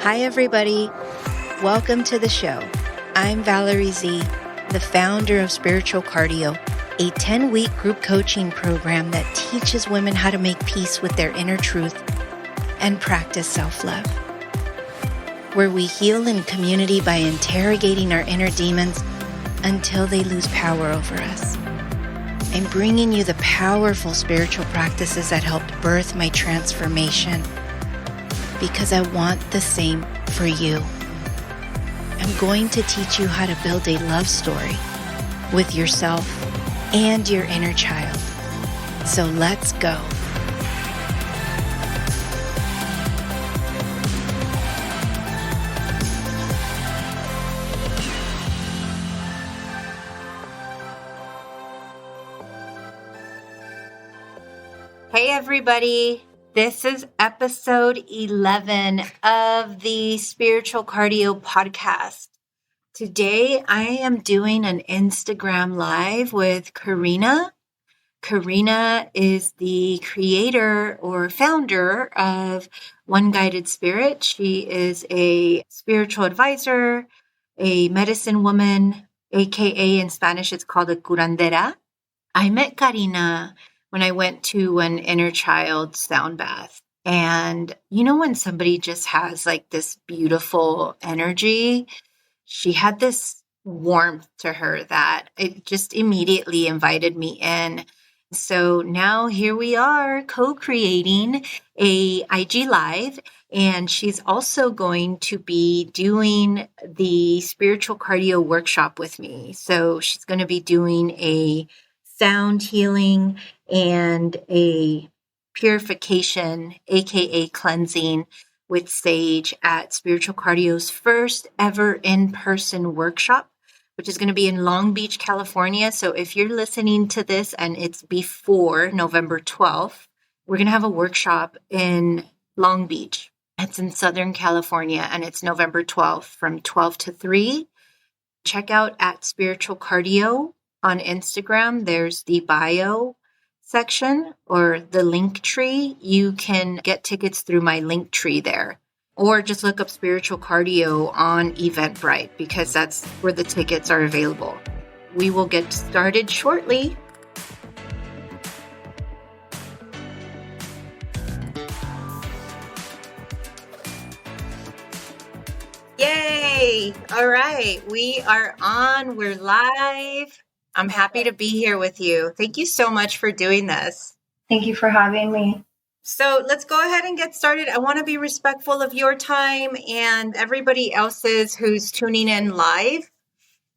Hi, everybody. Welcome to the show. I'm Valerie Z, the founder of Spiritual Cardio, a 10-week group coaching program that teaches women how to make peace with their inner truth and practice self-love, where we heal in community by interrogating our inner demons until they lose power over us. I'm bringing you the powerful spiritual practices that helped birth my transformation because I want the same for you. I'm going to teach you how to build a love story with yourself and your inner child. So let's go. Hey, everybody. This is episode 11 of the Spiritual Cardio podcast. Today, I am doing an Instagram live with Karina. Karina is the creator or founder of One Guided Spirit. She is a spiritual advisor, a medicine woman, aka in Spanish, it's called a curandera. I met Karina when I went to an inner child sound bath. And you know, when somebody just has like this beautiful energy, she had this warmth to her that it just immediately invited me in. So now here we are co-creating a IG Live, and she's also going to be doing the spiritual cardio workshop with me. So she's going to be doing a sound healing and a purification, aka cleansing with sage at Spiritual Cardio's first ever in-person workshop, which is going to be in Long Beach, California. So if you're listening to this and it's before November 12th, we're going to have a workshop in Long Beach. It's in Southern California, and it's November 12th from 12 to 3. Check out at Spiritual Cardio on Instagram. There's the bio section or the link tree. You can get tickets through my link tree there, or just look up Spiritual Cardio on Eventbrite because that's where the tickets are available. We will get started shortly. Yay! All right, we are on. We're live. I'm happy to be here with you. Thank you so much for doing this. Thank you for having me. So let's go ahead and get started. I want to be respectful of your time and everybody else's who's tuning in live.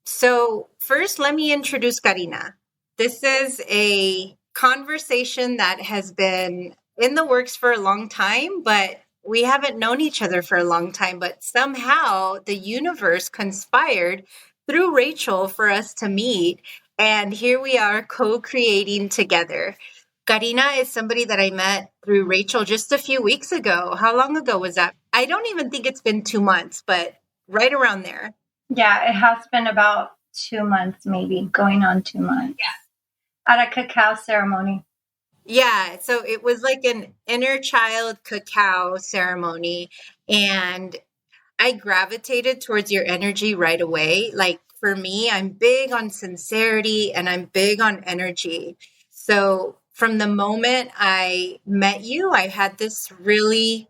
So first, let me introduce Karina. This is a conversation that has been in the works for a long time, but we haven't known each other for a long time. But somehow the universe conspired through Rachel for us to meet. And here we are co-creating together. Karina is somebody that I met through Rachel just a few weeks ago. How long ago was that? I don't even think it's been 2 months, but right around there. Yeah, it has been about 2 months, maybe going on 2 months. Yeah. At a cacao ceremony. Yeah, so it was like an inner child cacao ceremony, and I gravitated towards your energy right away. Like for me, I'm big on sincerity and I'm big on energy. So from the moment I met you, I had this really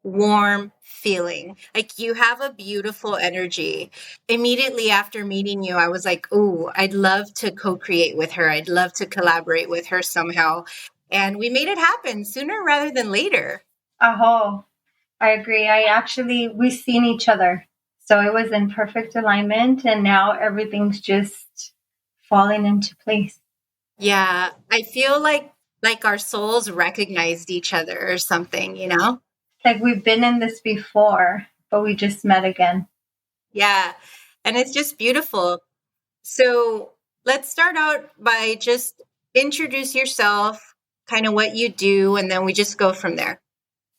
warm feeling. Like you have a beautiful energy. Immediately after meeting you, I was like, "Oh, I'd love to co-create with her. I'd love to collaborate with her somehow." And we made it happen sooner rather than later. Oh, I agree. We've seen each other. So it was in perfect alignment, and now everything's just falling into place. Yeah, I feel like our souls recognized each other or something, you know? Like we've been in this before, but we just met again. Yeah, and it's just beautiful. So let's start out by just introduce yourself, kind of what you do, and then we just go from there.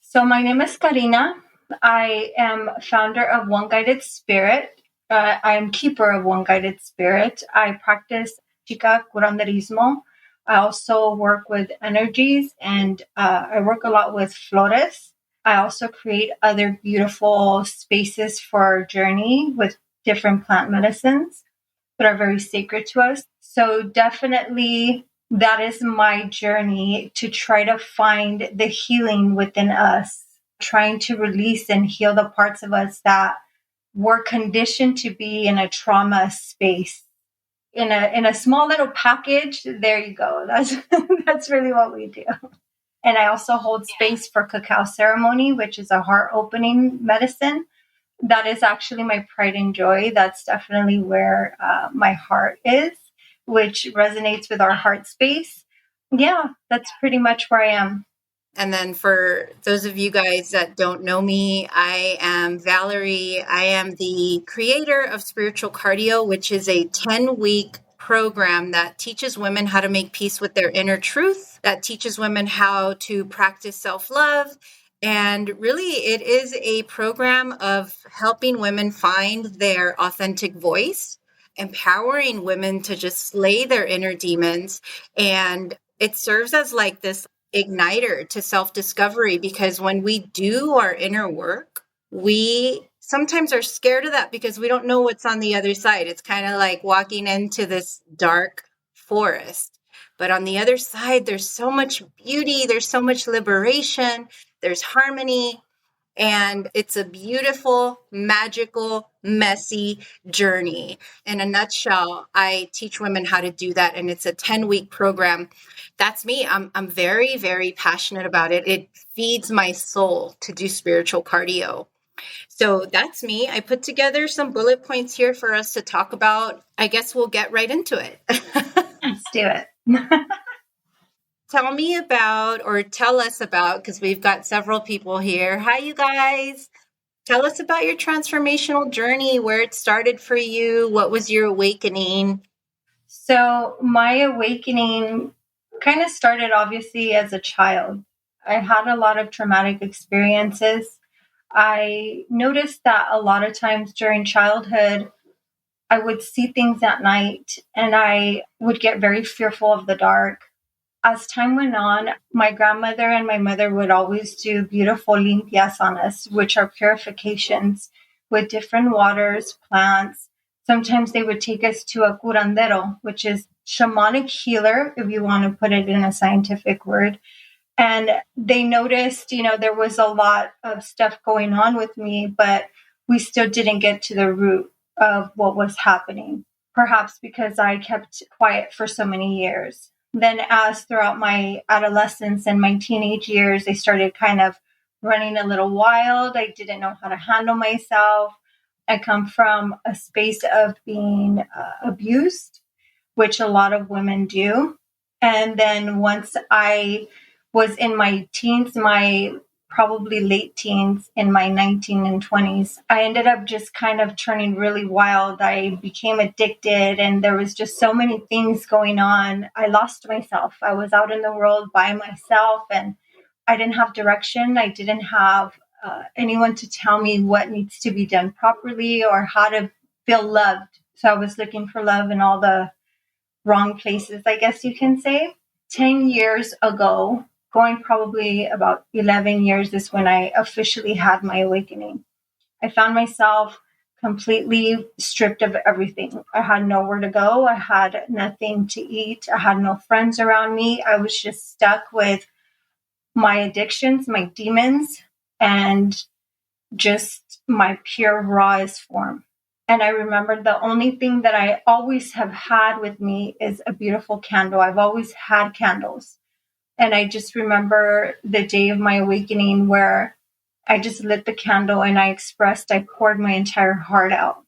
So my name is Karina. I am founder of One Guided Spirit. I'm keeper of One Guided Spirit. I practice Mexica Curanderismo. I also work with energies, and I work a lot with flores. I also create other beautiful spaces for our journey with different plant medicines that are very sacred to us. So definitely that is my journey to try to find the healing within us, trying to release and heal the parts of us that were conditioned to be in a trauma space. In a small little package, there you go. That's really what we do. And I also hold space for cacao ceremony, which is a heart opening medicine. That is actually my pride and joy. That's definitely where my heart is, which resonates with our heart space. Yeah, that's pretty much where I am. And then for those of you guys that don't know me, I am Valerie. I am the creator of Spiritual Cardio, which is a 10-week program that teaches women how to make peace with their inner truth, that teaches women how to practice self-love. And really, it is a program of helping women find their authentic voice, empowering women to just slay their inner demons. And it serves as like this igniter to self-discovery, because when we do our inner work, we sometimes are scared of that because we don't know what's on the other side. It's kind of like walking into this dark forest. But on the other side, there's so much beauty, there's so much liberation, there's harmony, and it's a beautiful, magical, messy journey. In a nutshell, I teach women how to do that, and it's a 10-week program. That's me. I'm very, very passionate about it. It feeds my soul to do spiritual cardio. So that's me. I put together some bullet points here for us to talk about. I guess we'll get right into it. Let's do it. Tell me about, or tell us about, because we've got several people here. Hi, you guys. Tell us about your transformational journey, where it started for you. What was your awakening? So my awakening kind of started obviously as a child. I had a lot of traumatic experiences. I noticed that a lot of times during childhood, I would see things at night and I would get very fearful of the dark. As time went on, my grandmother and my mother would always do beautiful limpias on us, which are purifications with different waters, plants. Sometimes they would take us to a curandero, which is shamanic healer, if you want to put it in a scientific word. And they noticed, there was a lot of stuff going on with me, but we still didn't get to the root of what was happening, perhaps because I kept quiet for so many years. Then as throughout my adolescence and my teenage years, I started kind of running a little wild. I didn't know how to handle myself. I come from a space of being abused, which a lot of women do. And then once I was in my teens, my probably late teens, in my 19 and 20s, I ended up just kind of turning really wild. I became addicted and there was just so many things going on. I lost myself. I was out in the world by myself and I didn't have direction. I didn't have anyone to tell me what needs to be done properly or how to feel loved. So I was looking for love in all the wrong places, I guess you can say. 10 years ago, going probably about 11 years, is when I officially had my awakening. I found myself completely stripped of everything. I had nowhere to go. I had nothing to eat. I had no friends around me. I was just stuck with my addictions, my demons, and just my pure rawest form. And I remember the only thing that I always have had with me is a beautiful candle. I've always had candles. And I just remember the day of my awakening where I just lit the candle and I poured my entire heart out.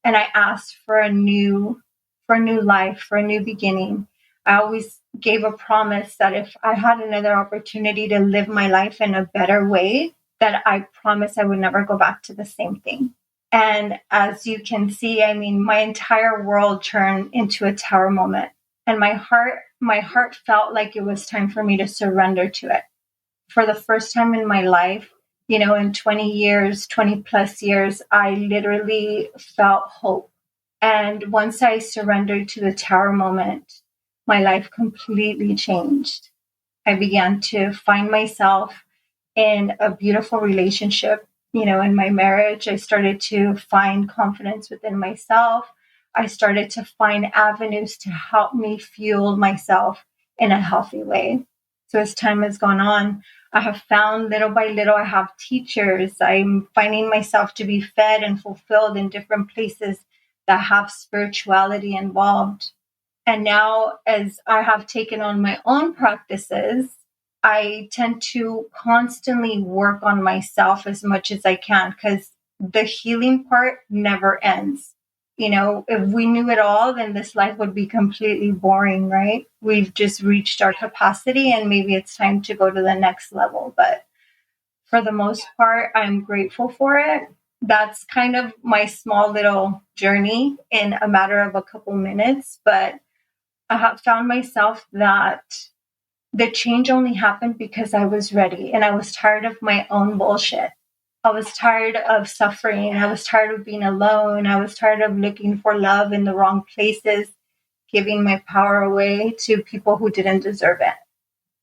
And I asked for a new life, for a new beginning. I always gave a promise that if I had another opportunity to live my life in a better way, that I promised I would never go back to the same thing. And as you can see, my entire world turned into a tower moment. And my heart felt like it was time for me to surrender to it. For the first time in my life, in 20 plus years, I literally felt hope. And once I surrendered to the tower moment, my life completely changed. I began to find myself in a beautiful relationship. In my marriage, I started to find confidence within myself. I started to find avenues to help me fuel myself in a healthy way. So as time has gone on, I have found little by little, I have teachers. I'm finding myself to be fed and fulfilled in different places that have spirituality involved. And now, as I have taken on my own practices, I tend to constantly work on myself as much as I can because the healing part never ends. If we knew it all, then this life would be completely boring, right? We've just reached our capacity and maybe it's time to go to the next level. But for the most part, I'm grateful for it. That's kind of my small little journey in a matter of a couple minutes. But I have found myself that the change only happened because I was ready and I was tired of my own bullshit. I was tired of suffering. I was tired of being alone. I was tired of looking for love in the wrong places, giving my power away to people who didn't deserve it.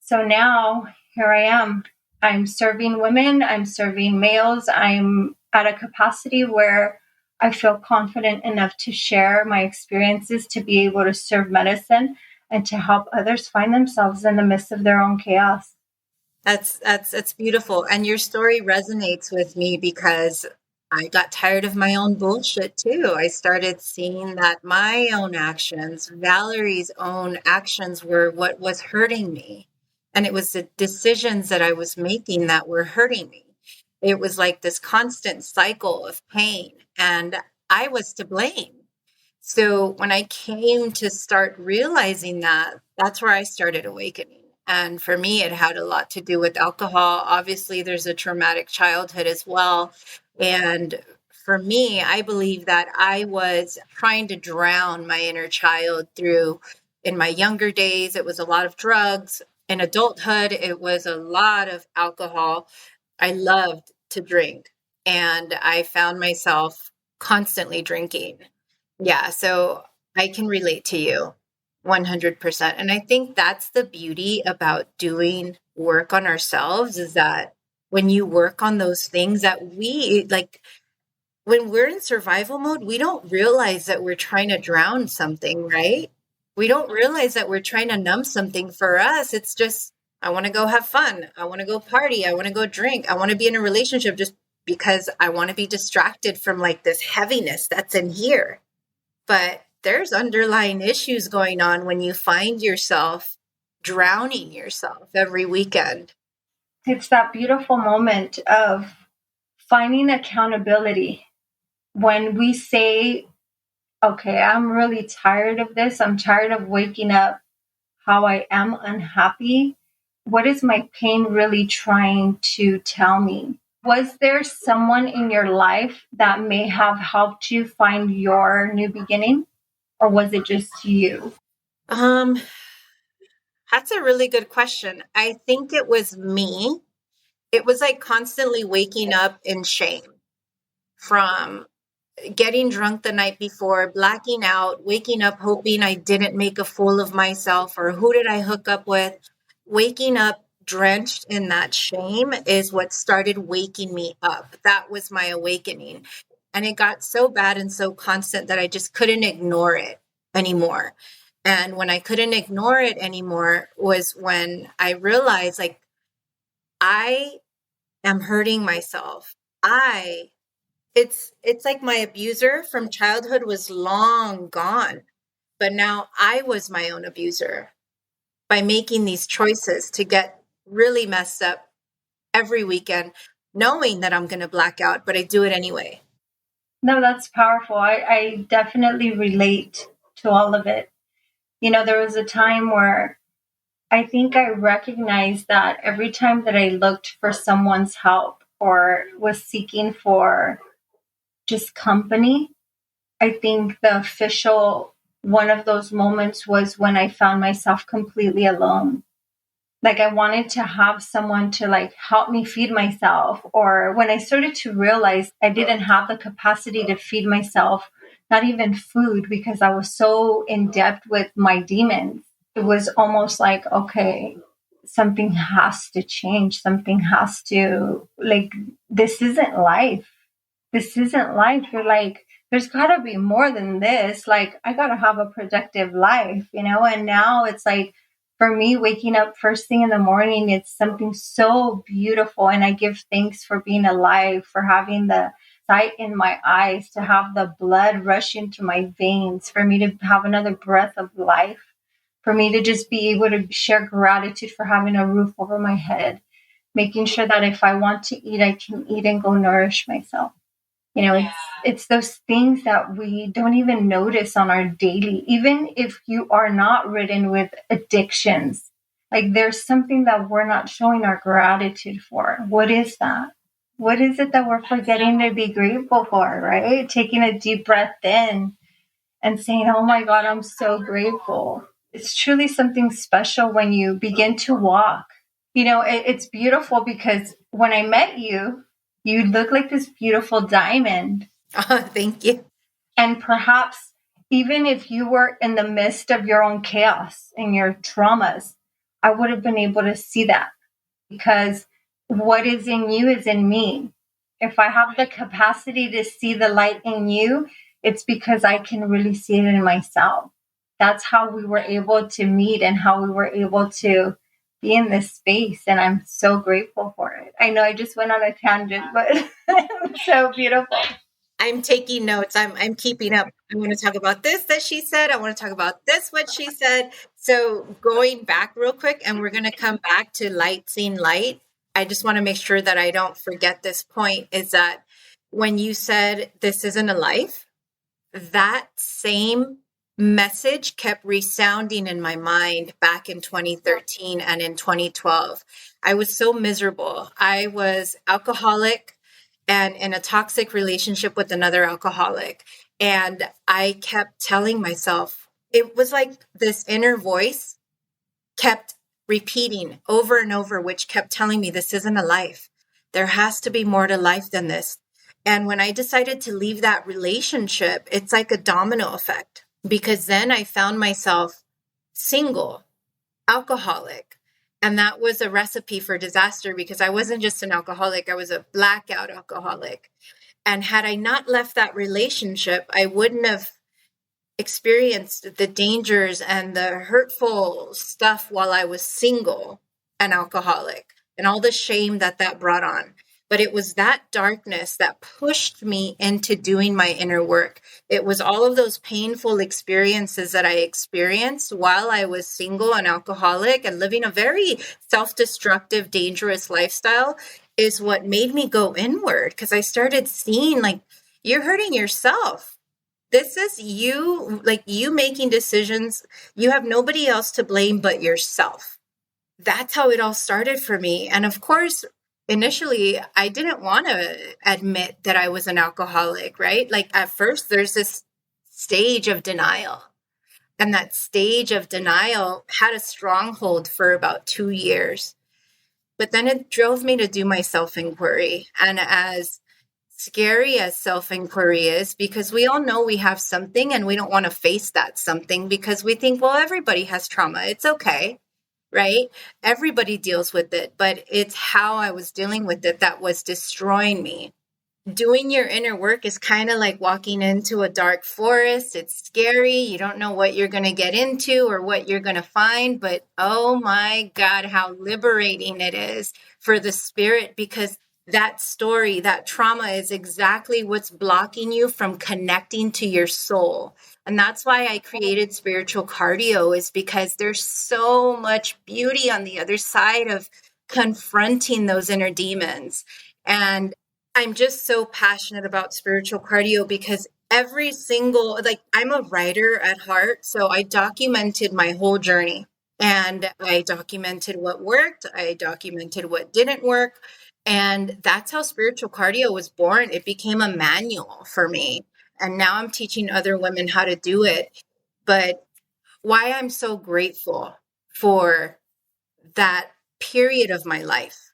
So now here I am. I'm serving women. I'm serving males. I'm at a capacity where I feel confident enough to share my experiences, to be able to serve medicine and to help others find themselves in the midst of their own chaos. That's beautiful. And your story resonates with me because I got tired of my own bullshit too. I started seeing that my own actions, Valerie's own actions, were what was hurting me. And it was the decisions that I was making that were hurting me. It was like this constant cycle of pain, and I was to blame. So when I came to start realizing that, that's where I started awakening. And for me, it had a lot to do with alcohol. Obviously, there's a traumatic childhood as well. And for me, I believe that I was trying to drown my inner child through, in my younger days, it was a lot of drugs. In adulthood, it was a lot of alcohol. I loved to drink, and I found myself constantly drinking. Yeah, so I can relate to you 100%. And I think that's the beauty about doing work on ourselves, is that when you work on those things that we like, when we're in survival mode, we don't realize that we're trying to drown something, right? We don't realize that we're trying to numb something. For us, it's just, I want to go have fun. I want to go party. I want to go drink. I want to be in a relationship just because I want to be distracted from like this heaviness that's in here. But there's underlying issues going on when you find yourself drowning yourself every weekend. It's that beautiful moment of finding accountability. When we say, okay, I'm really tired of this. I'm tired of waking up how I am unhappy. What is my pain really trying to tell me? Was there someone in your life that may have helped you find your new beginning? Or was it just you? Um, that's a really good question. I think it was me. It was like constantly waking up in shame from getting drunk the night before, blacking out, waking up hoping I didn't make a fool of myself, or who did I hook up with? Waking up drenched in that shame is what started waking me up. That was my awakening. And it got so bad and so constant that I just couldn't ignore it anymore. And when I couldn't ignore it anymore was when I realized, like, I am hurting myself. It's like my abuser from childhood was long gone, but now I was my own abuser by making these choices to get really messed up every weekend, knowing that I'm going to black out, but I do it anyway. No, that's powerful. I definitely relate to all of it. There was a time where I think I recognized that every time that I looked for someone's help or was seeking for just company, I think the official one of those moments was when I found myself completely alone. Like I wanted to have someone to like help me feed myself, or when I started to realize I didn't have the capacity to feed myself, not even food, because I was so in depth with my demons. It was almost like, okay, something has to change. Something has to, like, this isn't life. This isn't life. You're like, there's got to be more than this. Like, I got to have a productive life, you know? And now it's like, for me, waking up first thing in the morning, it's something so beautiful. And I give thanks for being alive, for having the sight in my eyes, to have the blood rush into my veins, for me to have another breath of life, for me to just be able to share gratitude for having a roof over my head, making sure that if I want to eat, I can eat and go nourish myself. You know, it's those things that we don't even notice on our daily, even if you are not ridden with addictions. Like, there's something that we're not showing our gratitude for. What is that? What is it that we're forgetting to be grateful for, right? Taking a deep breath in and saying, oh my God, I'm so grateful. It's truly something special when you begin to walk. You know, it's beautiful because when I met you, you look like this beautiful diamond. Oh, thank you. And perhaps even if you were in the midst of your own chaos and your traumas, I would have been able to see that, because what is in you is in me. If I have the capacity to see the light in you, it's because I can really see it in myself. That's how we were able to meet and how we were able to be in this space. And I'm so grateful for it. I know I just went on a tangent, but it's so beautiful. I'm taking notes. I'm keeping up. I want to talk about this that she said. I want to talk about this, what she said. So going back real quick, and we're going to come back to light, seeing light. I just want to make sure that I don't forget this point, is that when you said this isn't a life, that same message kept resounding in my mind back in 2013 and in 2012. I was so miserable. I was alcoholic and in a toxic relationship with another alcoholic. And I kept telling myself, it was like this inner voice kept repeating over and over, which kept telling me this isn't a life. There has to be more to life than this. And when I decided to leave that relationship, it's like a domino effect, because then I found myself single, alcoholic. And that was a recipe for disaster, because I wasn't just an alcoholic, I was a blackout alcoholic. And had I not left that relationship, I wouldn't have experienced the dangers and the hurtful stuff while I was single and alcoholic, and all the shame that that brought on. But it was that darkness that pushed me into doing my inner work. It was all of those painful experiences that I experienced while I was single and alcoholic and living a very self-destructive, dangerous lifestyle is what made me go inward, because I started seeing, like, you're hurting yourself. This is you, like, you making decisions. You have nobody else to blame but yourself. That's how it all started for me. And of course, initially, I didn't want to admit that I was an alcoholic, right? Like, at first, there's this stage of denial. And that stage of denial had a stronghold for about 2 years. But then it drove me to do my self-inquiry. And as scary as self-inquiry is, because we all know we have something and we don't want to face that something, because we think, well, everybody has trauma. It's okay, right? Everybody deals with it, but it's how I was dealing with it that was destroying me. Doing your inner work is kind of like walking into a dark forest. It's scary. You don't know what you're going to get into or what you're going to find, but oh my God, how liberating it is for the spirit, because that story, that trauma is exactly what's blocking you from connecting to your soul. And that's why I created spiritual cardio, is because there's so much beauty on the other side of confronting those inner demons. And I'm just so passionate about spiritual cardio because every single, like, I'm a writer at heart. So I documented my whole journey, and I documented what worked. I documented what didn't work. And that's how spiritual cardio was born. It became a manual for me. And now I'm teaching other women how to do it. But why I'm so grateful for that period of my life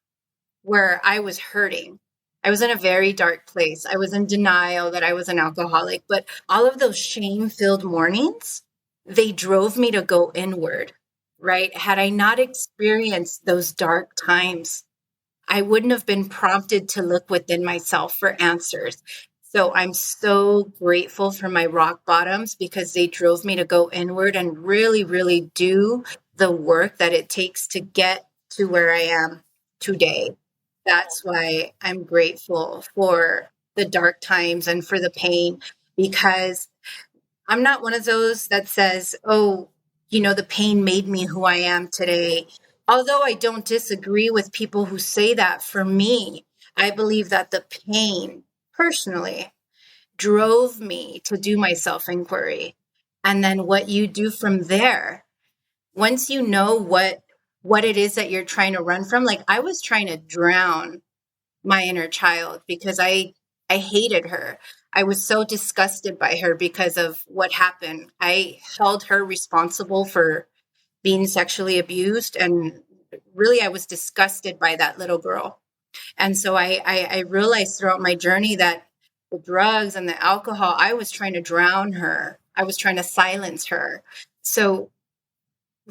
where I was hurting. I was in a very dark place. I was in denial that I was an alcoholic, but all of those shame-filled mornings, they drove me to go inward. right? Had I not experienced those dark times, I wouldn't have been prompted to look within myself for answers. So I'm so grateful for my rock bottoms because they drove me to go inward and really, really do the work that it takes to get to where I am today. That's why I'm grateful for the dark times and for the pain, because I'm not one of those that says, oh, the pain made me who I am today. Although I don't disagree with people who say that, for me, I believe that the pain personally drove me to do my self inquiry. And then what you do from there, once you know what it is that you're trying to run from, like I was trying to drown my inner child because I hated her. I was so disgusted by her because of what happened. I held her responsible for being sexually abused, and really I was disgusted by that little girl. And so I realized throughout my journey that the drugs and the alcohol, I was trying to drown her. I was trying to silence her. So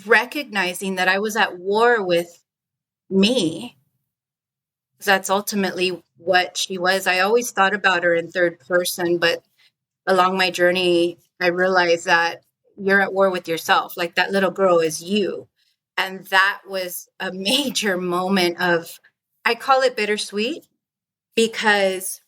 recognizing that I was at war with me, that's ultimately what she was. I always thought about her in third person, but along my journey, I realized that you're at war with yourself. Like that little girl is you. And that was a major moment of, I call it bittersweet, because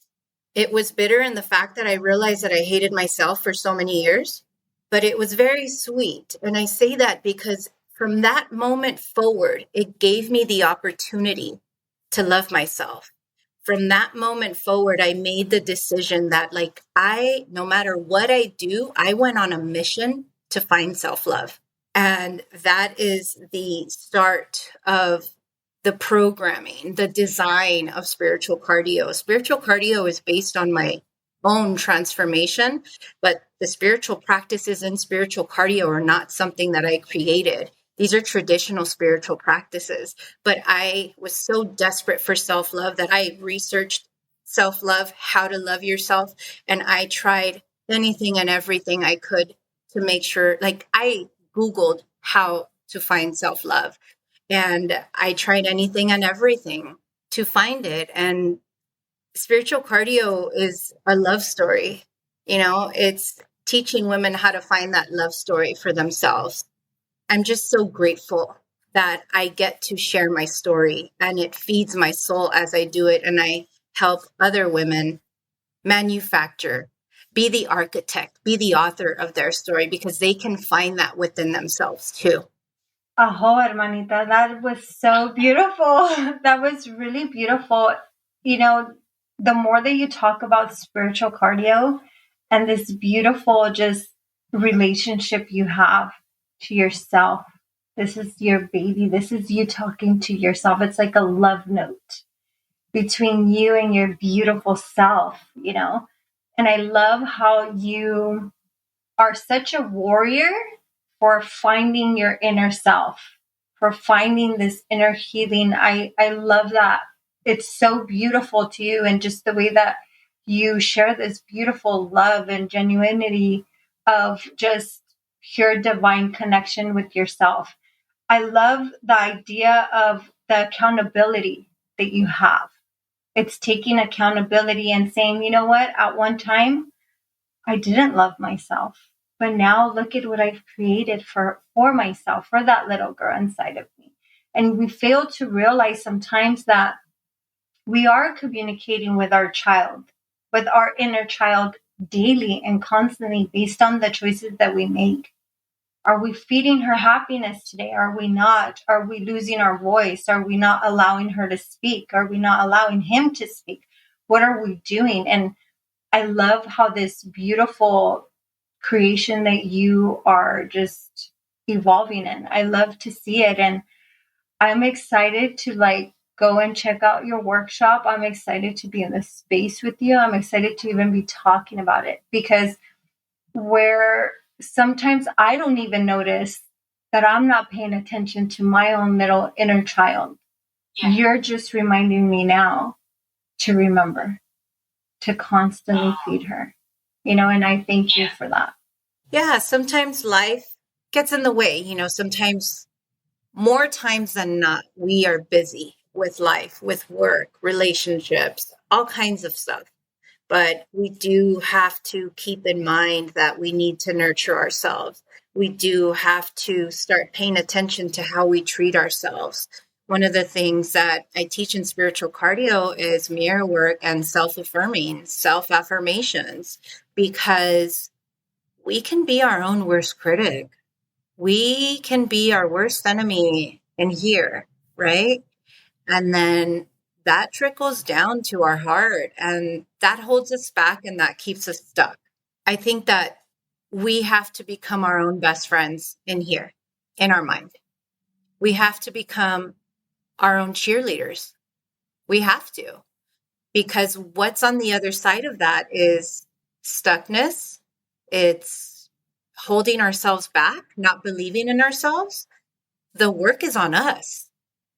it was bitter in the fact that I realized that I hated myself for so many years, but it was very sweet. And I say that because from that moment forward, it gave me the opportunity to love myself. From that moment forward, I made the decision that, like, no matter what I do, I went on a mission to find self love. And that is the start of the programming, the design of spiritual cardio. Spiritual cardio is based on my own transformation, but the spiritual practices in spiritual cardio are not something that I created. These are traditional spiritual practices. But I was so desperate for self-love that I researched self-love, how to love yourself, and I tried anything and everything I could to make sure, like I Googled how to find self-love. And I tried anything and everything to find it. And spiritual cardio is a love story. It's teaching women how to find that love story for themselves. I'm just so grateful that I get to share my story, and it feeds my soul as I do it. And I help other women manufacture, be the architect, be the author of their story, because they can find that within themselves too. Oh, hermanita, that was so beautiful. That was really beautiful. The more that you talk about spiritual cardio and this beautiful just relationship you have to yourself, this is your baby. This is you talking to yourself. It's like a love note between you and your beautiful self. And I love how you are such a warrior for finding your inner self, for finding this inner healing. I love that. It's so beautiful to you, and just the way that you share this beautiful love and genuinity of just pure divine connection with yourself. I love the idea of the accountability that you have. It's taking accountability and saying, you know what, at one time, I didn't love myself. But now look at what I've created for myself, for that little girl inside of me. And we fail to realize sometimes that we are communicating with our child, with our inner child daily and constantly based on the choices that we make. Are we feeding her happiness today? Are we not? Are we losing our voice? Are we not allowing her to speak? Are we not allowing him to speak? What are we doing? And I love how this beautiful creation that you are just evolving in. I love to see it. And I'm excited to go and check out your workshop. I'm excited to be in this space with you. I'm excited to even be talking about it, because where sometimes I don't even notice that I'm not paying attention to my own little inner child. Yeah. You're just reminding me now to remember, to constantly feed her, and I thank you for that. Yeah, sometimes life gets in the way. Sometimes more times than not, we are busy with life, with work, relationships, all kinds of stuff. But we do have to keep in mind that we need to nurture ourselves. We do have to start paying attention to how we treat ourselves. One of the things that I teach in spiritual cardio is mirror work and self-affirming, self-affirmations, because we can be our own worst critic. We can be our worst enemy in here, right? And then that trickles down to our heart, and that holds us back and that keeps us stuck. I think that we have to become our own best friends in here, in our mind. We have to become our own cheerleaders. We have to, because what's on the other side of that is stuckness. It's holding ourselves back, not believing in ourselves. The work is on us.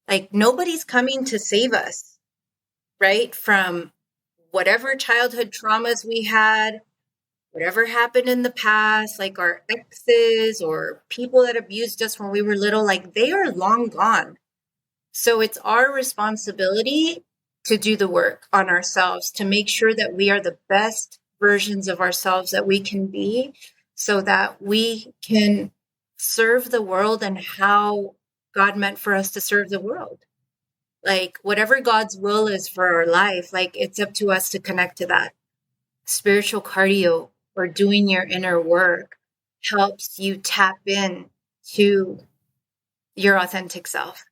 Like, nobody's coming to save us, right? From whatever childhood traumas we had, whatever happened in the past, like our exes or people that abused us when we were little, like, they are long gone. So it's our responsibility to do the work on ourselves, to make sure that we are the best versions of ourselves that we can be, so that we can serve the world and how God meant for us to serve the world. Like, whatever God's will is for our life, like, it's up to us to connect to that. Spiritual cardio, or doing your inner work, helps you tap in to your authentic self,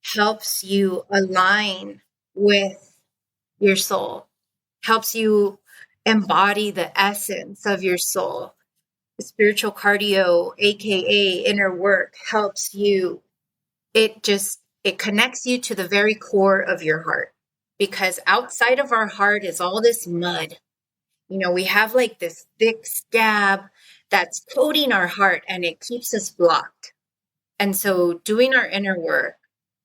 helps you align with your soul, helps you embody the essence of your soul. The spiritual cardio, aka inner work, helps you, it connects you to the very core of your heart, because outside of our heart is all this mud. We have like this thick scab that's coating our heart, and it keeps us blocked. And so doing our inner work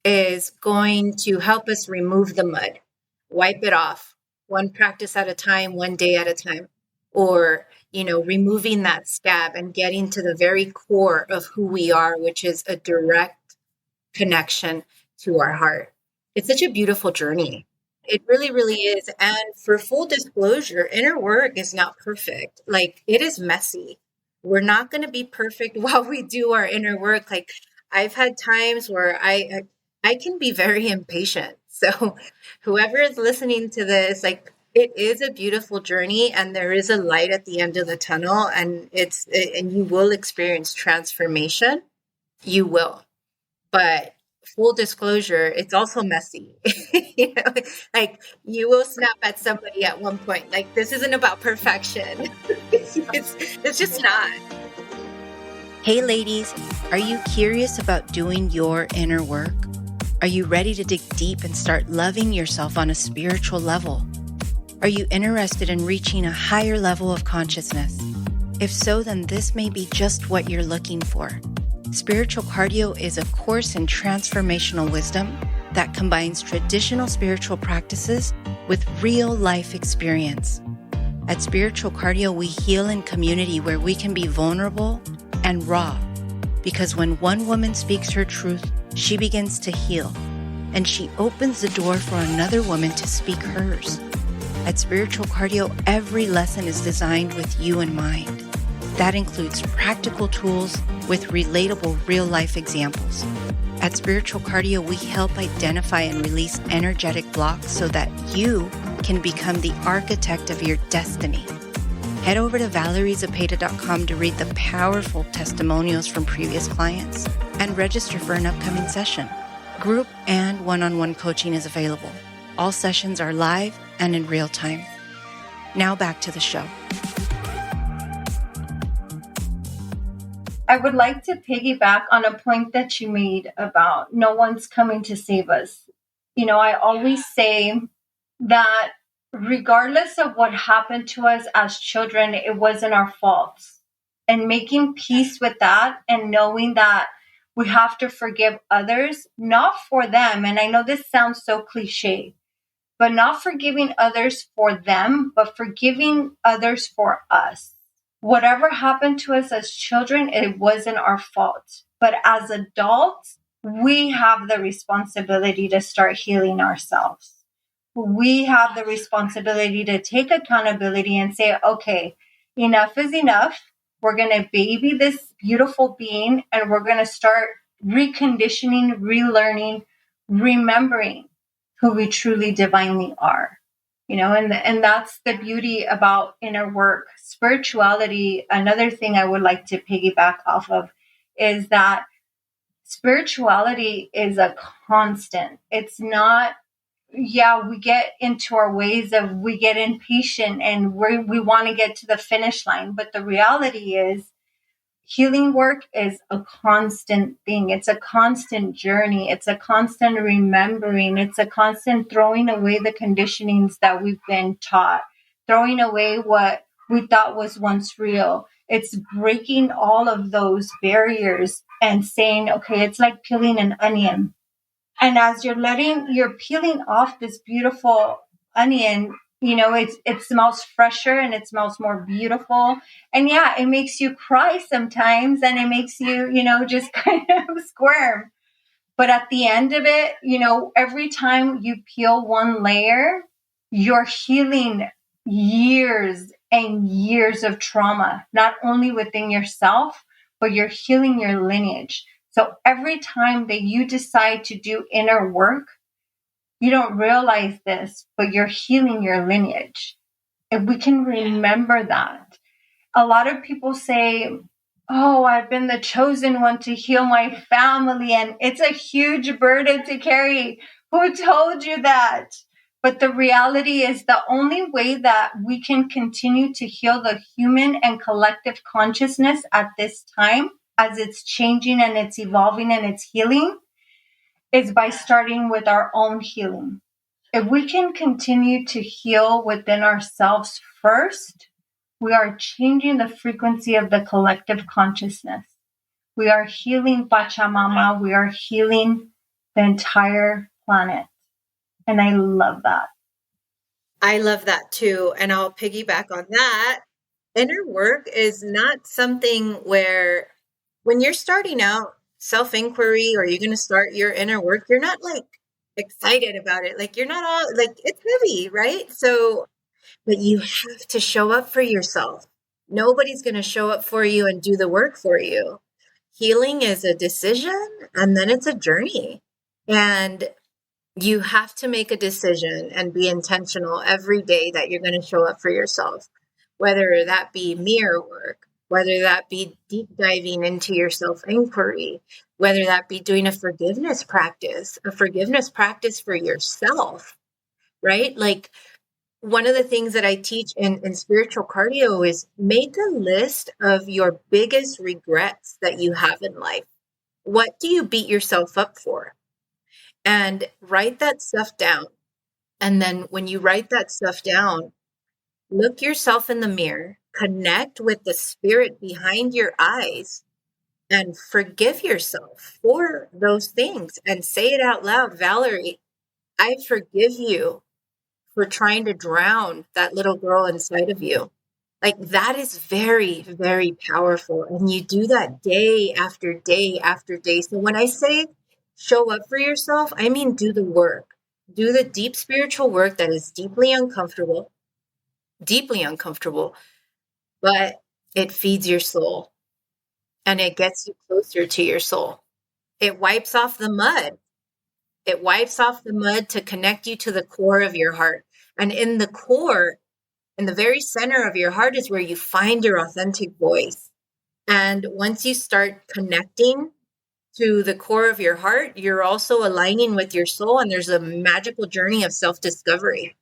is going to help us remove the mud, wipe it off, one practice at a time, one day at a time, or, removing that scab and getting to the very core of who we are, which is a direct connection to our heart. It's such a beautiful journey. It really, really is. And for full disclosure, inner work is not perfect. Like, it is messy. We're not going to be perfect while we do our inner work. Like, I've had times where I can be very impatient. So whoever is listening to this, like, it is a beautiful journey, and there is a light at the end of the tunnel, and and you will experience transformation. You will. But full disclosure, it's also messy. you know, like, you will snap at somebody at one point. Like, this isn't about perfection. it's just not. Hey ladies, are you curious about doing your inner work? Are you ready to dig deep and start loving yourself on a spiritual level? Are you interested in reaching a higher level of consciousness? If so, then this may be just what you're looking for. Spiritual Cardio is a course in transformational wisdom that combines traditional spiritual practices with real life experience. At Spiritual Cardio, we heal in community where we can be vulnerable and raw, because when one woman speaks her truth, she begins to heal, and she opens the door for another woman to speak hers. At Spiritual Cardio, every lesson is designed with you in mind. That includes practical tools with relatable real-life examples. At Spiritual Cardio, we help identify and release energetic blocks so that you can become the architect of your destiny. Head over to valeriezapeta.com to read the powerful testimonials from previous clients and register for an upcoming session. Group and one-on-one coaching is available. All sessions are live and in real time. Now back to the show. I would like to piggyback on a point that you made about no one's coming to save us. I always say that regardless of what happened to us as children, it wasn't our fault. And making peace with that and knowing that we have to forgive others, not for them. And I know this sounds so cliche, but not forgiving others for them, but forgiving others for us. Whatever happened to us as children, it wasn't our fault. But as adults, we have the responsibility to start healing ourselves. We have the responsibility to take accountability and say, okay, enough is enough. We're going to baby this beautiful being, and we're going to start reconditioning, relearning, remembering who we truly divinely are. And that's the beauty about inner work. Spirituality, another thing I would like to piggyback off of, is that spirituality is a constant. It's not, yeah, we get into our ways of, we get impatient and we want to get to the finish line. But the reality is, healing work is a constant thing. It's a constant journey. It's a constant remembering. It's a constant throwing away the conditionings that we've been taught, throwing away what we thought was once real. It's breaking all of those barriers and saying, okay, it's like peeling an onion. And as you're peeling off this beautiful onion, it smells fresher and it smells more beautiful. And yeah, it makes you cry sometimes, and it makes you, just kind of squirm. But at the end of it, every time you peel one layer, you're healing years and years of trauma, not only within yourself, but you're healing your lineage. So every time that you decide to do inner work, you don't realize this, but you're healing your lineage. If we can remember that. A lot of people say, oh, I've been the chosen one to heal my family, and it's a huge burden to carry. Who told you that? But the reality is, the only way that we can continue to heal the human and collective consciousness at this time, as it's changing and it's evolving and it's healing, is by starting with our own healing. If we can continue to heal within ourselves first, we are changing the frequency of the collective consciousness. We are healing Pachamama. We are healing the entire planet. And I love that. I love that too. And I'll piggyback on that. Inner work is not something where, when you're starting out self inquiry or you're going to start your inner work, you're not like excited about it. Like, you're not all like, it's heavy, right? So, but you have to show up for yourself. Nobody's going to show up for you and do the work for you. Healing is a decision, and then it's a journey. And you have to make a decision and be intentional every day that you're going to show up for yourself, whether that be mirror work, whether that be deep diving into your self inquiry, whether that be doing a forgiveness practice for yourself, right? Like, one of the things that I teach in spiritual cardio is make a list of your biggest regrets that you have in life. What do you beat yourself up for? And write that stuff down. And then when you write that stuff down, look yourself in the mirror, connect with the spirit behind your eyes, and forgive yourself for those things and say it out loud. Valerie, I forgive you for trying to drown that little girl inside of you. Like, that is very, very powerful. And you do that day after day after day. So when I say show up for yourself, I mean do the work. Do the deep spiritual work that is deeply uncomfortable, but it feeds your soul and it gets you closer to your soul. It wipes off the mud. It wipes off the mud to connect you to the core of your heart. And in the core, in the very center of your heart, is where you find your authentic voice. And once you start connecting to the core of your heart, you're also aligning with your soul. And there's a magical journey of self-discovery.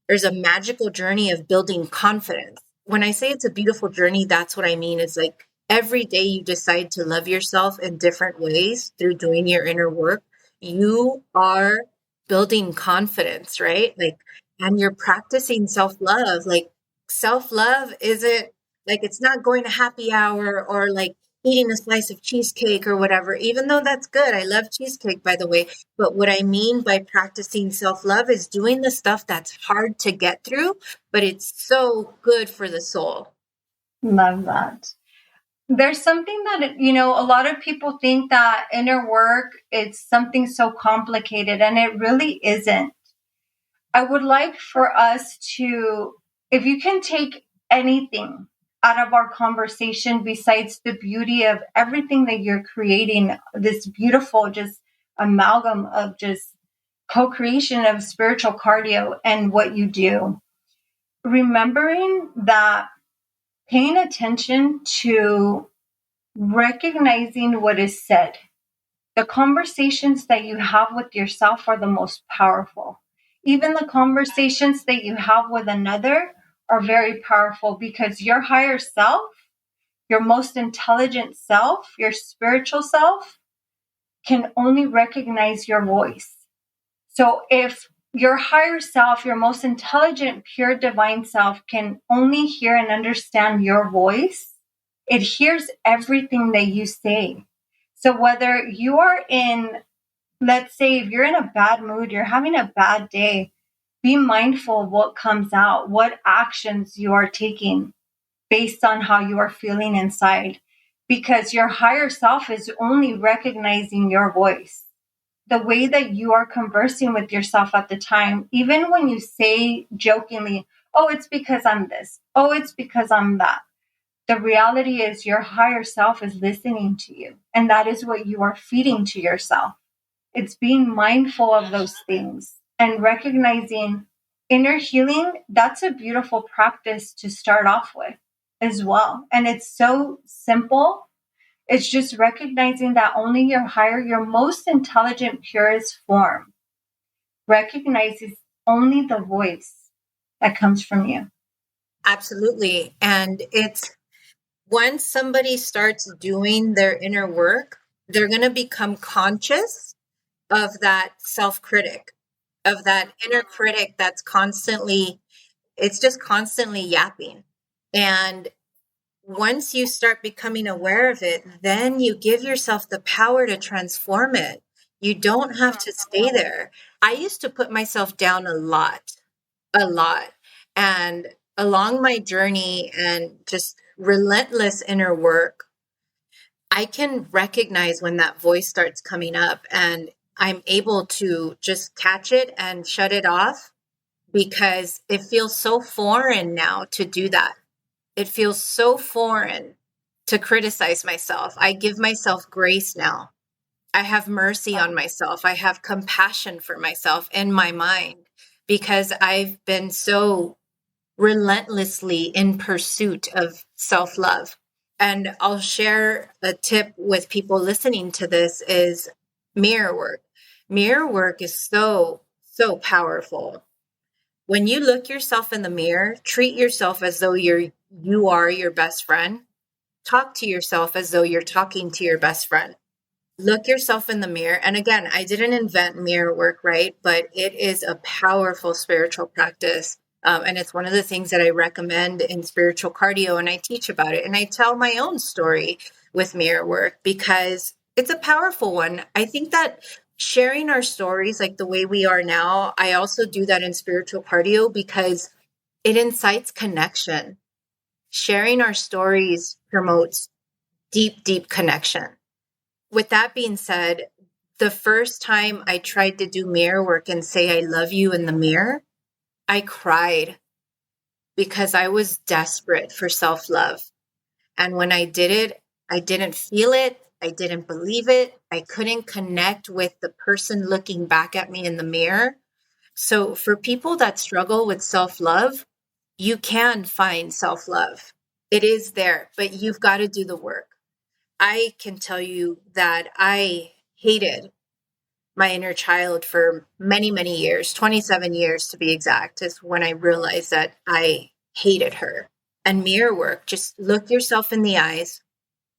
There's a magical journey of building confidence. When I say it's a beautiful journey, that's what I mean. It's like every day you decide to love yourself in different ways through doing your inner work, you are building confidence, right? Like, and you're practicing self-love. Like, self-love isn't like, it's not going to happy hour or like eating a slice of cheesecake or whatever, even though that's good. I love cheesecake, by the way. But what I mean by practicing self-love is doing the stuff that's hard to get through, but it's so good for the soul. Love that. There's something that, a lot of people think that inner work is something so complicated, and it really isn't. I would like for us to, if you can take anything out of our conversation besides the beauty of everything that you're creating, this beautiful just amalgam of just co-creation of spiritual cardio and what you do, remembering that, paying attention to recognizing what is said. The conversations that you have with yourself are the most powerful. Even the conversations that you have with another are very powerful, because your higher self, your most intelligent self, your spiritual self can only recognize your voice. So if your higher self, your most intelligent, pure divine self can only hear and understand your voice, it hears everything that you say. So whether you are in, let's say, if you're in a bad mood, you're having a bad day, be mindful of what comes out, what actions you are taking based on how you are feeling inside, because your higher self is only recognizing your voice. The way that you are conversing with yourself at the time, even when you say jokingly, oh, it's because I'm this, oh, it's because I'm that. The reality is your higher self is listening to you, and that is what you are feeding to yourself. It's being mindful of those things and recognizing inner healing. That's a beautiful practice to start off with as well. And it's so simple. It's just recognizing that only your higher, your most intelligent, purest form recognizes only the voice that comes from you. Absolutely. And it's once somebody starts doing their inner work, they're going to become conscious of that self-critic, of that inner critic that's constantly, it's just constantly yapping. And once you start becoming aware of it, then you give yourself the power to transform it. You don't have to stay there. I used to put myself down a lot, a lot. And along my journey and just relentless inner work, I can recognize when that voice starts coming up, and I'm able to just catch it and shut it off, because it feels so foreign now to do that. It feels so foreign to criticize myself. I give myself grace now. I have mercy on myself. I have compassion for myself in my mind, because I've been so relentlessly in pursuit of self-love. And I'll share a tip with people listening to this is mirror work. Mirror work is so, so powerful. When you look yourself in the mirror, treat yourself as though you are your best friend. Talk to yourself as though you're talking to your best friend. Look yourself in the mirror. And again, I didn't invent mirror work, right? But it is a powerful spiritual practice. And it's one of the things that I recommend in spiritual cardio, and I teach about it. And I tell my own story with mirror work because it's a powerful one. I think that sharing our stories like the way we are now, I also do that in spiritual cardio because it incites connection. Sharing our stories promotes deep, deep connection. With that being said, the first time I tried to do mirror work and say, I love you in the mirror, I cried because I was desperate for self-love. And when I did it, I didn't feel it. I didn't believe it. I couldn't connect with the person looking back at me in the mirror. So for people that struggle with self-love, you can find self-love. It is there, but you've got to do the work. I can tell you that I hated my inner child for many, many years, 27 years to be exact, is when I realized that I hated her. And mirror work, just look yourself in the eyes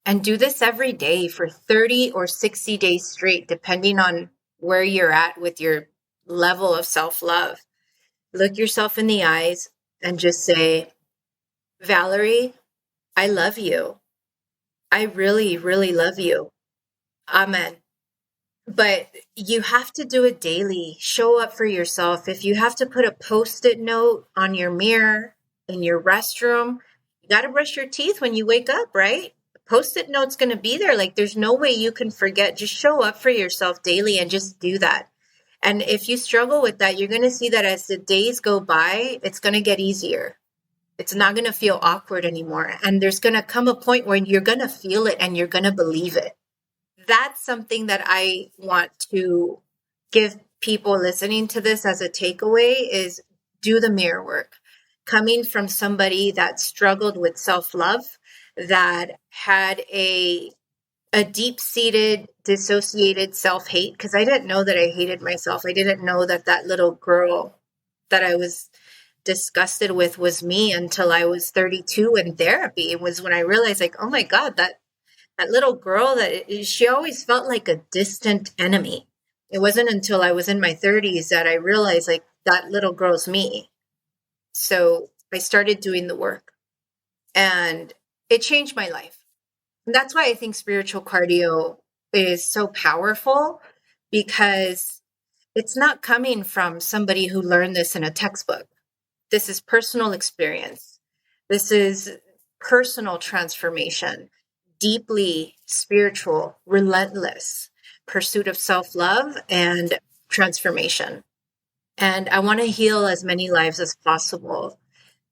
and do this every day for 30 or 60 days straight, depending on where you're at with your level of self-love. Look yourself in the eyes and just say, Valerie, I love you. I really, really love you. Amen. But you have to do it daily. Show up for yourself. If you have to put a post-it note on your mirror in your restroom, you got to brush your teeth when you wake up, right? Post-it note's going to be there. Like, there's no way you can forget. Just show up for yourself daily and just do that. And if you struggle with that, you're going to see that as the days go by, it's going to get easier. It's not going to feel awkward anymore. And there's going to come a point where you're going to feel it and you're going to believe it. That's something that I want to give people listening to this as a takeaway is do the mirror work. Coming from somebody that struggled with self-love, that had a deep-seated, dissociated self-hate, because I didn't know that I hated myself. I didn't know that that little girl that I was disgusted with was me until I was 32 in therapy. It was when I realized, like, oh my God, that little girl, she always felt like a distant enemy. It wasn't until I was in my 30s that I realized, like, that little girl's me. So I started doing the work and it changed my life. And that's why I think spiritual cardio is so powerful, because it's not coming from somebody who learned this in a textbook. This is personal experience. This is personal transformation, deeply spiritual, relentless pursuit of self-love and transformation. And I want to heal as many lives as possible.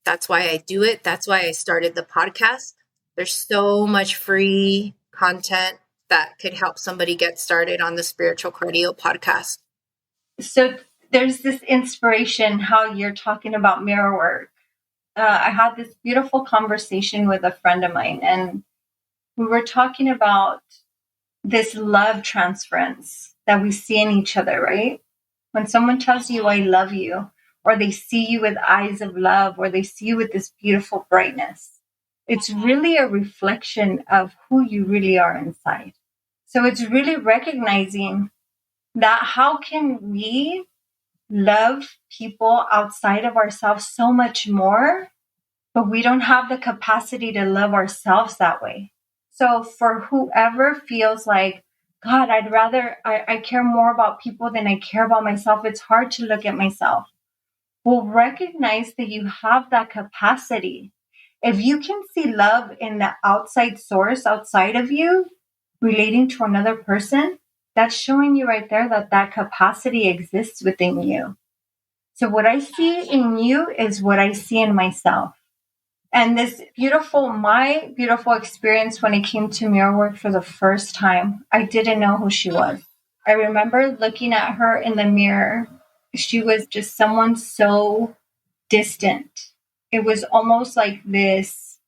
That's why I do it. That's why I started the podcast. There's so much free content that could help somebody get started on the Spiritual Cardio podcast. So there's this inspiration how you're talking about mirror work. I had this beautiful conversation with a friend of mine, and we were talking about this love transference that we see in each other, right? When someone tells you, I love you, or they see you with eyes of love, or they see you with this beautiful brightness, it's really a reflection of who you really are inside. So it's really recognizing that how can we love people outside of ourselves so much more, but we don't have the capacity to love ourselves that way. So for whoever feels like, God, I care more about people than I care about myself, it's hard to look at myself. Well, recognize that you have that capacity. If you can see love in the outside source outside of you relating to another person, that's showing you right there that that capacity exists within you. So what I see in you is what I see in myself. And my beautiful experience when it came to mirror work for the first time, I didn't know who she was. I remember looking at her in the mirror. She was just someone so distant. It was almost like this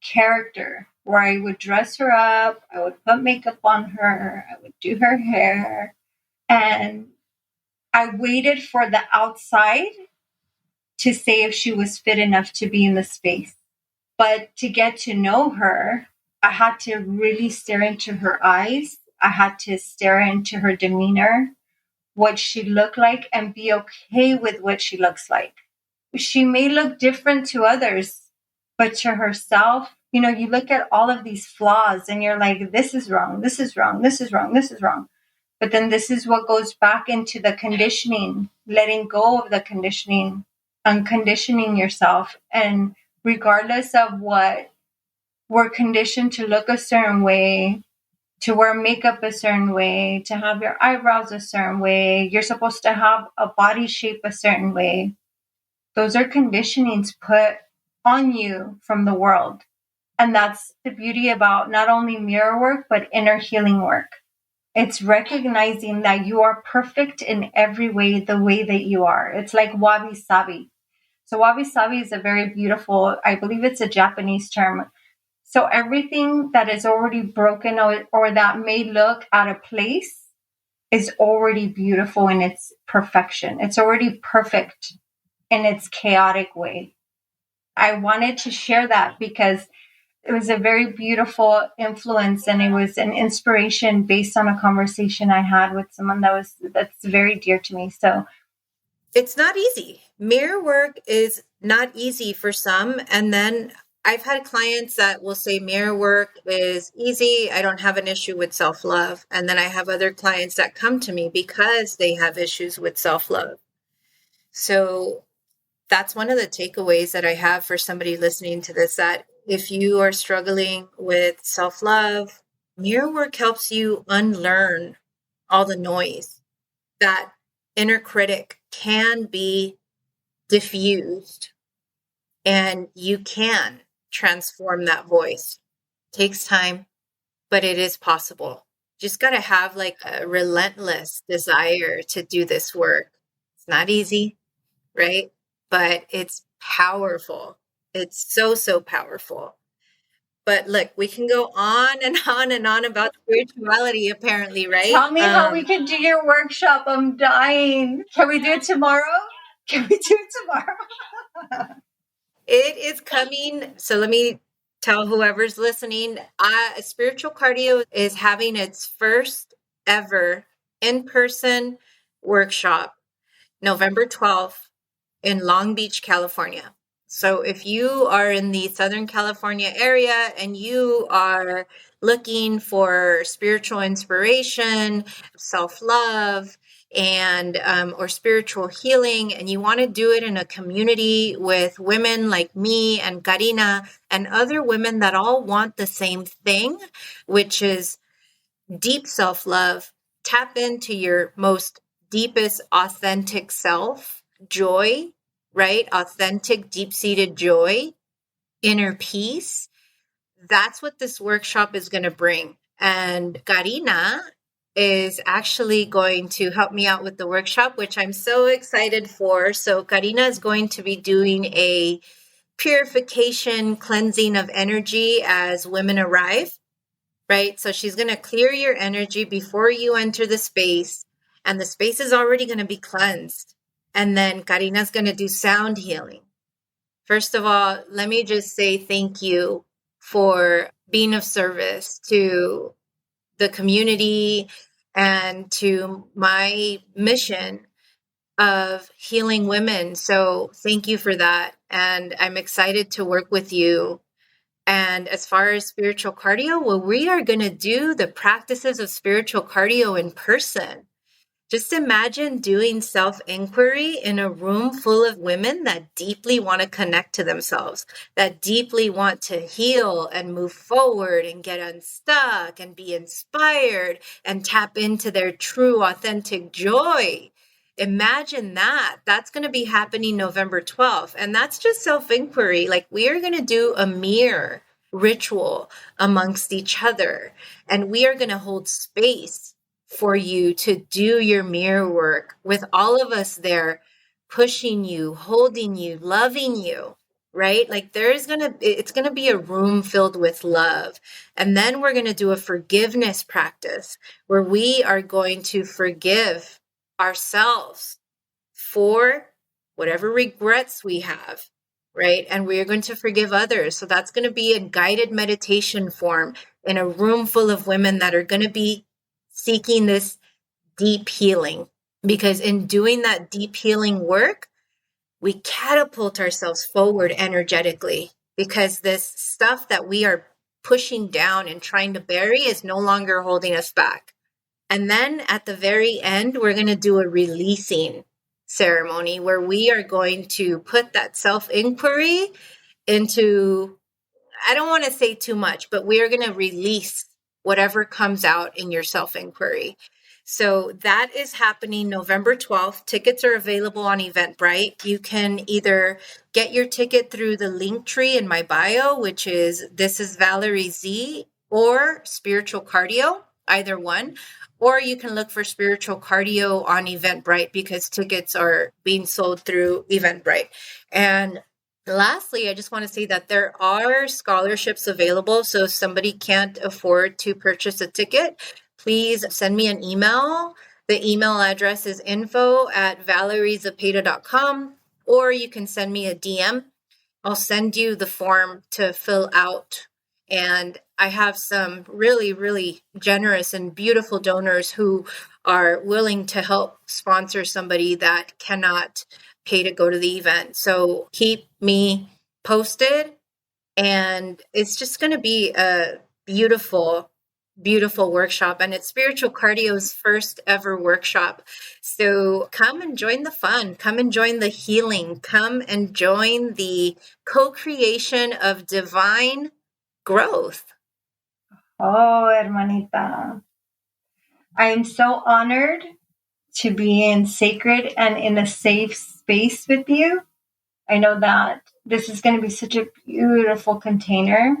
character where I would dress her up, I would put makeup on her, I would do her hair, and I waited for the outside to say if she was fit enough to be in the space. But to get to know her, I had to really stare into her eyes. I had to stare into her demeanor, what she looked like, and be okay with what she looks like. She may look different to others, but to herself, you look at all of these flaws and you're like, this is wrong, this is wrong, this is wrong, this is wrong. But then this is what goes back into the conditioning, letting go of the conditioning, unconditioning yourself. And regardless of what we're conditioned to look a certain way, to wear makeup a certain way, to have your eyebrows a certain way, you're supposed to have a body shape a certain way. Those are conditionings put on you from the world. And that's the beauty about not only mirror work, but inner healing work. It's recognizing that you are perfect in every way, the way that you are. It's like wabi-sabi. So wabi-sabi is a very beautiful, I believe it's a Japanese term. So everything that is already broken or that may look out of place is already beautiful in its perfection. It's already perfect in its chaotic way. I wanted to share that because it was a very beautiful influence, and it was an inspiration based on a conversation I had with someone that's very dear to me. So it's not easy. Mirror work is not easy for some. And then I've had clients that will say mirror work is easy. I don't have an issue with self-love. And then I have other clients that come to me because they have issues with self-love. So that's one of the takeaways that I have for somebody listening to this, that If you are struggling with self-love, mirror work helps you unlearn all the noise. That inner critic can be diffused, and you can transform that voice. It takes time, but it is possible. Just got to have like a relentless desire to do this work. It's not easy, right? But it's powerful. It's so, so powerful. But look, we can go on and on and on about spirituality, apparently, right? Tell me how we can do your workshop. I'm dying. Can we do it tomorrow? Can we do it tomorrow? It is coming. So let me tell whoever's listening, Spiritual Cardio is having its first ever in-person workshop November 12th in Long Beach, California. So if you are in the Southern California area and you are looking for spiritual inspiration, self-love, and or spiritual healing, and you want to do it in a community with women like me and Karina and other women that all want the same thing, which is deep self-love, tap into your most deepest authentic self, joy, right? Authentic, deep-seated joy, inner peace. That's what this workshop is going to bring. And Karina is actually going to help me out with the workshop, which I'm so excited for. So Karina is going to be doing a purification, cleansing of energy as women arrive, right? So she's going to clear your energy before you enter the space, and the space is already going to be cleansed. And then Karina's going to do sound healing. First of all, let me just say thank you for being of service to the community and to my mission of healing women. So thank you for that. And I'm excited to work with you. And as far as spiritual cardio, well, we are going to do the practices of spiritual cardio in person. Just imagine doing self-inquiry in a room full of women that deeply want to connect to themselves, that deeply want to heal and move forward and get unstuck and be inspired and tap into their true, authentic joy. Imagine that. That's going to be happening November 12th. And that's just self-inquiry. Like, we are going to do a mirror ritual amongst each other, and we are going to hold space for you to do your mirror work with all of us there, pushing you, holding you, loving you, right? Like it's going to be a room filled with love. And then we're going to do a forgiveness practice where we are going to forgive ourselves for whatever regrets we have, right? And we are going to forgive others. So that's going to be a guided meditation form in a room full of women that are going to be seeking this deep healing. Because in doing that deep healing work, we catapult ourselves forward energetically, because this stuff that we are pushing down and trying to bury is no longer holding us back. And then at the very end, we're going to do a releasing ceremony where we are going to put that self-inquiry into, I don't want to say too much, but we are going to release whatever comes out in your self-inquiry. So that is happening November 12th. Tickets are available on Eventbrite. You can either get your ticket through the link tree in my bio, which is This is Valerie Z, or Spiritual Cardio, either one. Or you can look for Spiritual Cardio on Eventbrite, because tickets are being sold through Eventbrite. And lastly, I just want to say that there are scholarships available. So if somebody can't afford to purchase a ticket, please send me an email. The email address is info@valeriezapeta.com, or you can send me a DM. I'll send you the form to fill out. And I have some really, really generous and beautiful donors who are willing to help sponsor somebody that cannot pay to go to the event. So keep me posted. And it's just going to be a beautiful, beautiful workshop, and it's Spiritual Cardio's first ever workshop. So come and join the fun, come and join the healing, come and join the co-creation of divine growth. Oh, hermanita. I am so honored to be in sacred and in a safe space with you. I know that this is going to be such a beautiful container.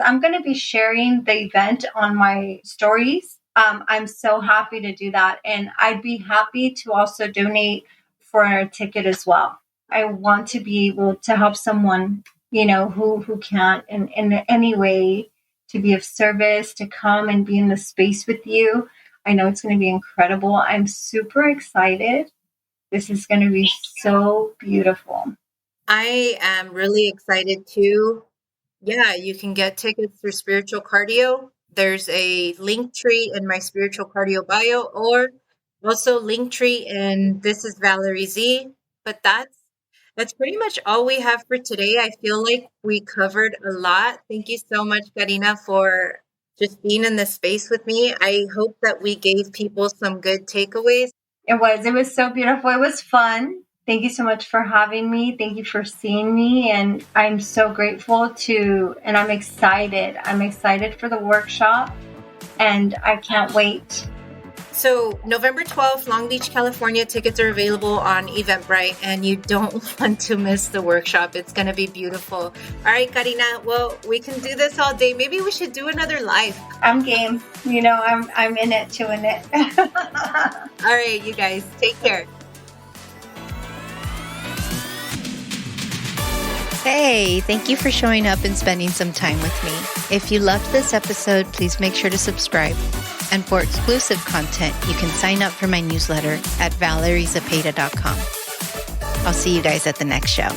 I'm going to be sharing the event on my stories. I'm so happy to do that. And I'd be happy to also donate for a ticket as well. I want to be able to help someone, who can't in any way, to be of service, to come and be in the space with you. I know it's going to be incredible. I'm super excited. This is going to be so beautiful. I am really excited too. Yeah, you can get tickets through Spiritual Cardio. There's a link tree in my Spiritual Cardio bio, or also link tree in This is Valerie Z. But that's pretty much all we have for today. I feel like we covered a lot. Thank you so much, Karina, for just being in this space with me. I hope that we gave people some good takeaways. It was so beautiful. It was fun. Thank you so much for having me. Thank you for seeing me. And I'm so grateful and I'm excited. I'm excited for the workshop and I can't wait. So November 12th, Long Beach, California, tickets are available on Eventbrite, and you don't want to miss the workshop. It's going to be beautiful. All right, Karina, well, we can do this all day. Maybe we should do another live. I'm game. I'm in it to win it. All right, you guys, take care. Hey, thank you for showing up and spending some time with me. If you loved this episode, please make sure to subscribe. And for exclusive content, you can sign up for my newsletter at valeriezapeta.com. I'll see you guys at the next show.